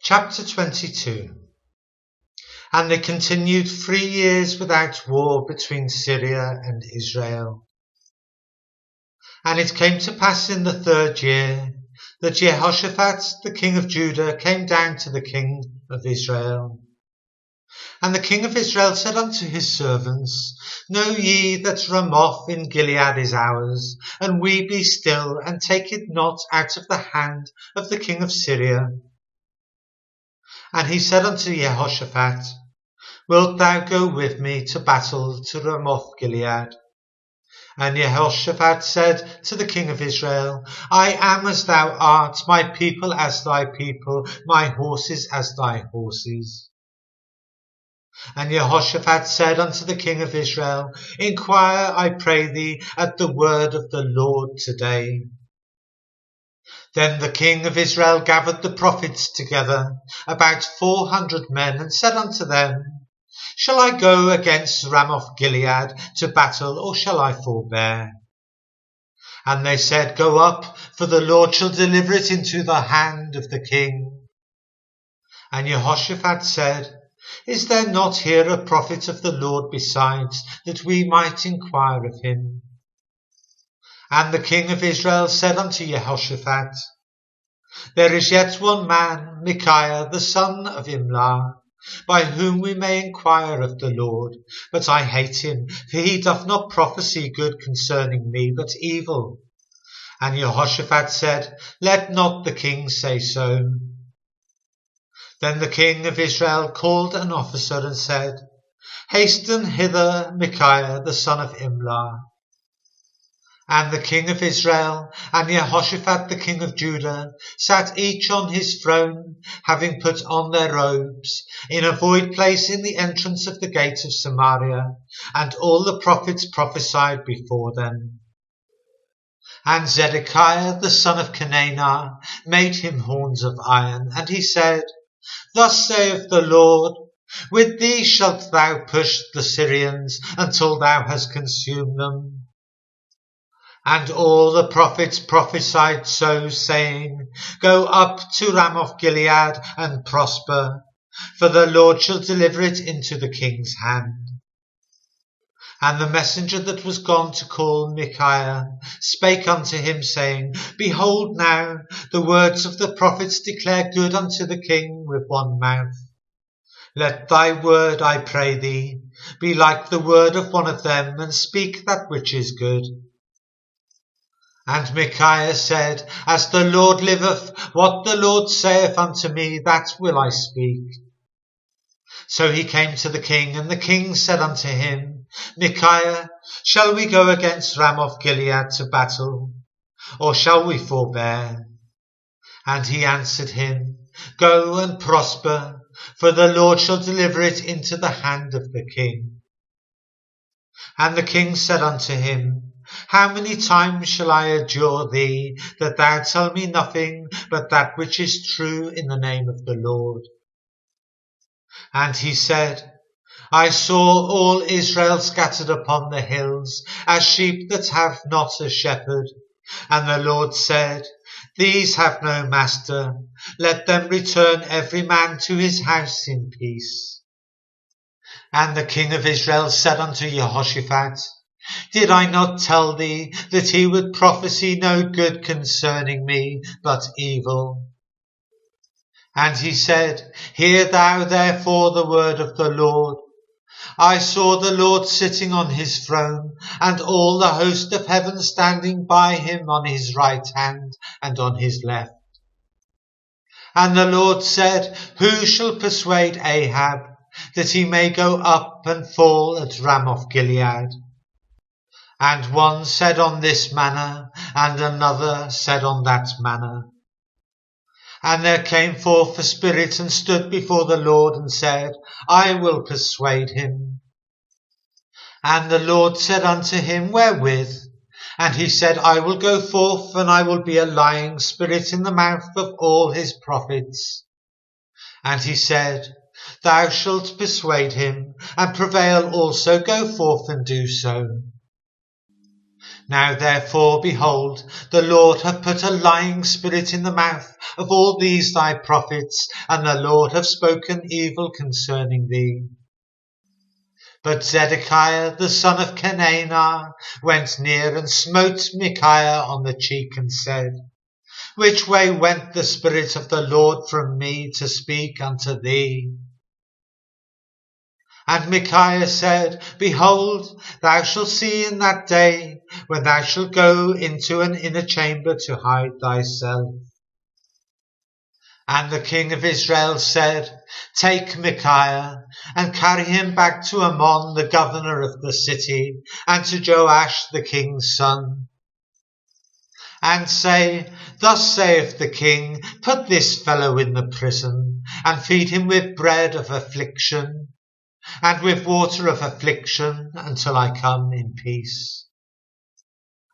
Chapter 22. And they continued 3 years without war between Syria and Israel. And it came to pass in the 3rd year that Jehoshaphat the king of Judah came down to the king of Israel. And the king of Israel said unto his servants, Know ye that Ramoth in Gilead is ours, and we be still, and take it not out of the hand of the king of Syria? And he said unto Jehoshaphat, Wilt thou go with me to battle to Ramoth Gilead? And Jehoshaphat said to the king of Israel, I am as thou art, my people as thy people, my horses as thy horses. And Jehoshaphat said unto the king of Israel, Inquire, I pray thee, at the word of the Lord today. Then the king of Israel gathered the prophets together, about 400 men, and said unto them, Shall I go against Ramoth Gilead to battle, or shall I forbear? And they said, Go up, for the Lord shall deliver it into the hand of the king. And Jehoshaphat said, Is there not here a prophet of the Lord besides, that we might inquire of him? And the king of Israel said unto Jehoshaphat, There is yet one man, Micaiah the son of Imlah, by whom we may inquire of the Lord. But I hate him, for he doth not prophesy good concerning me, but evil. And Jehoshaphat said, Let not the king say so. Then the king of Israel called an officer and said, Hasten hither Micaiah the son of Imlah. And the king of Israel and Jehoshaphat the king of Judah sat each on his throne, having put on their robes, in a void place in the entrance of the gate of Samaria, and all the prophets prophesied before them. And Zedekiah the son of Kenanah made him horns of iron, and he said, Thus saith the Lord, With thee shalt thou push the Syrians until thou hast consumed them. And all the prophets prophesied so, saying, Go up to Ramoth Gilead and prosper, for the Lord shall deliver it into the king's hand. And the messenger that was gone to call Micaiah spake unto him, saying, Behold now, the words of the prophets declare good unto the king with one mouth. Let thy word, I pray thee, be like the word of one of them, and speak that which is good. And Micaiah said, As the Lord liveth, what the Lord saith unto me, that will I speak. So he came to the king, and the king said unto him, Micaiah, shall we go against Ramoth Gilead to battle, or shall we forbear? And he answered him, Go and prosper, for the Lord shall deliver it into the hand of the king. And the king said unto him, How many times shall I adjure thee, that thou tell me nothing but that which is true in the name of the Lord? And he said, I saw all Israel scattered upon the hills, as sheep that have not a shepherd. And the Lord said, These have no master. Let them return every man to his house in peace. And the king of Israel said unto Jehoshaphat, Did I not tell thee that he would prophesy no good concerning me, but evil? And he said, Hear thou therefore the word of the Lord. I saw the Lord sitting on his throne, and all the host of heaven standing by him on his right hand and on his left. And the Lord said, Who shall persuade Ahab, that he may go up and fall at Ramoth Gilead? And one said on this manner, and another said on that manner. And there came forth a spirit and stood before the Lord and said, I will persuade him. And the Lord said unto him, Wherewith? And he said, I will go forth, and I will be a lying spirit in the mouth of all his prophets. And he said, Thou shalt persuade him, and prevail also, go forth and do so. Now therefore, behold, the Lord hath put a lying spirit in the mouth of all these thy prophets, and the Lord hath spoken evil concerning thee. But Zedekiah the son of Kenana went near and smote Micaiah on the cheek and said, Which way went the Spirit of the Lord from me to speak unto thee? And Micaiah said, Behold, thou shalt see in that day, when thou shalt go into an inner chamber to hide thyself. And the king of Israel said, Take Micaiah, and carry him back to Ammon the governor of the city, and to Joash the king's son. And say, Thus saith the king, Put this fellow in the prison, and feed him with bread of affliction, and with water of affliction, until I come in peace.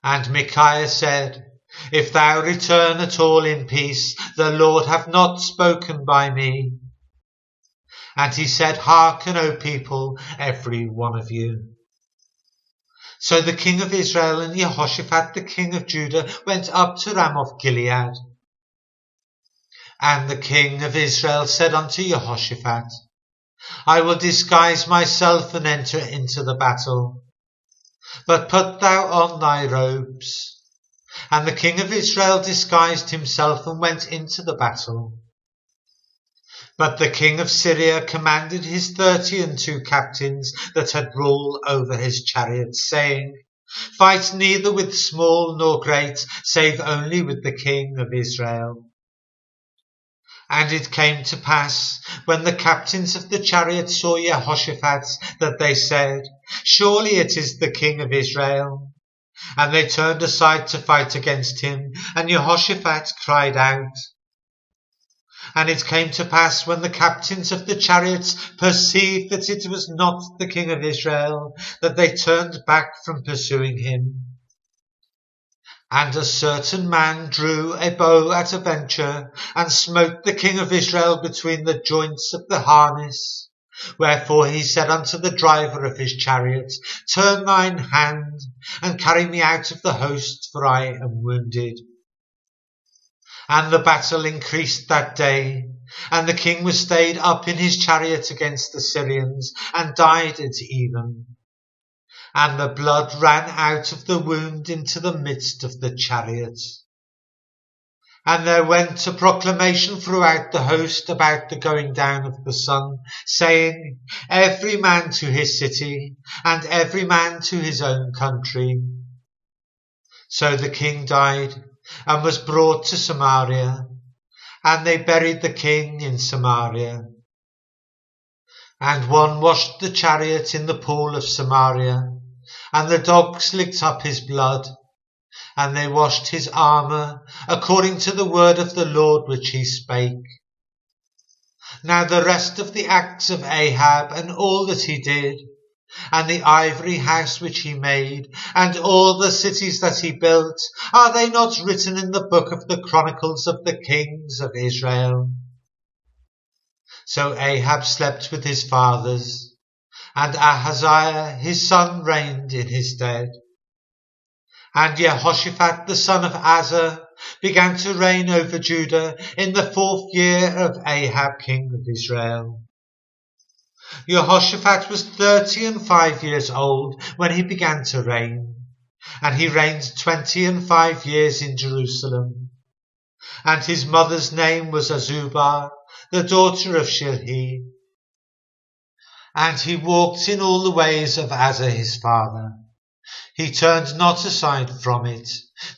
And Micaiah said, If thou return at all in peace, the Lord hath not spoken by me. And he said, Hearken, O people, every one of you. So the king of Israel and Jehoshaphat the king of Judah went up to Ramoth Gilead. And the king of Israel said unto Jehoshaphat, I will disguise myself and enter into the battle. But put thou on thy robes. And the king of Israel disguised himself and went into the battle. But the king of Syria commanded his 32 captains that had rule over his chariots, saying, Fight neither with small nor great, save only with the king of Israel. And it came to pass, when the captains of the chariots saw Jehoshaphat, that they said, Surely it is the king of Israel. And they turned aside to fight against him, and Jehoshaphat cried out. And it came to pass, when the captains of the chariots perceived that it was not the king of Israel, that they turned back from pursuing him. And a certain man drew a bow at a venture, and smote the king of Israel between the joints of the harness. Wherefore he said unto the driver of his chariot, Turn thine hand, and carry me out of the host, for I am wounded. And the battle increased that day, and the king was stayed up in his chariot against the Syrians, and died at even. And the blood ran out of the wound into the midst of the chariot. And there went a proclamation throughout the host about the going down of the sun, saying, Every man to his city, and every man to his own country. So the king died, and was brought to Samaria, and they buried the king in Samaria. And one washed the chariot in the pool of Samaria, and the dogs licked up his blood, and they washed his armour, according to the word of the Lord which he spake. Now the rest of the acts of Ahab, and all that he did, and the ivory house which he made, and all the cities that he built, are they not written in the book of the chronicles of the kings of Israel? So Ahab slept with his fathers, and Ahaziah his son reigned in his stead. And Jehoshaphat the son of Asa began to reign over Judah in the 4th year of Ahab king of Israel. Jehoshaphat was 35 years old when he began to reign, and he reigned 25 years in Jerusalem. And his mother's name was Azubah, the daughter of Shilhi. And he walked in all the ways of Asa his father. He turned not aside from it,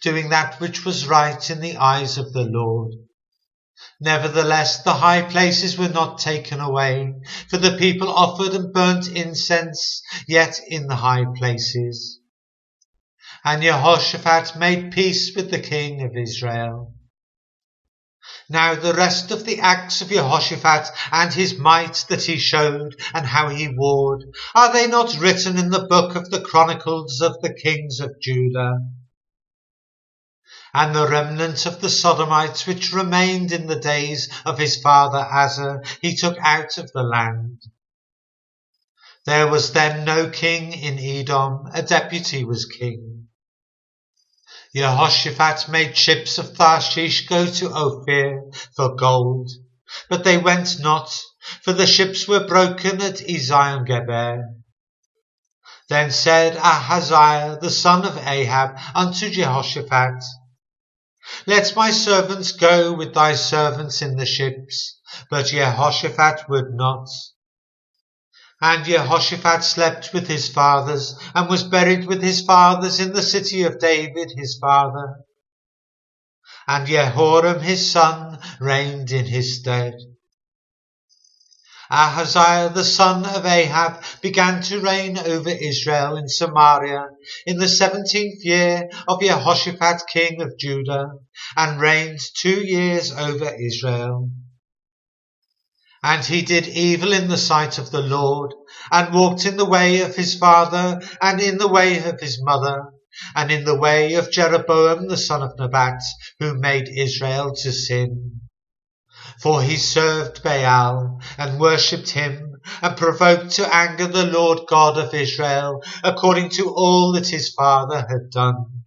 doing that which was right in the eyes of the Lord. Nevertheless, the high places were not taken away, for the people offered and burnt incense yet in the high places. And Jehoshaphat made peace with the king of Israel. Now the rest of the acts of Jehoshaphat, and his might that he showed, and how he warred, are they not written in the book of the chronicles of the kings of Judah? And the remnant of the Sodomites which remained in the days of his father Asa, he took out of the land. There was then no king in Edom, a deputy was king. Jehoshaphat made ships of Tarshish go to Ophir for gold, but they went not, for the ships were broken at Ezion-Geber. Then said Ahaziah the son of Ahab unto Jehoshaphat, Let my servants go with thy servants in the ships. But Jehoshaphat would not. And Jehoshaphat slept with his fathers, and was buried with his fathers in the city of David his father. And Jehoram his son reigned in his stead. Ahaziah the son of Ahab began to reign over Israel in Samaria in the 17th year of Jehoshaphat king of Judah, and reigned 2 years over Israel. And he did evil in the sight of the Lord, and walked in the way of his father, and in the way of his mother, and in the way of Jeroboam the son of Nebat, who made Israel to sin. For he served Baal, and worshipped him, and provoked to anger the Lord God of Israel, according to all that his father had done.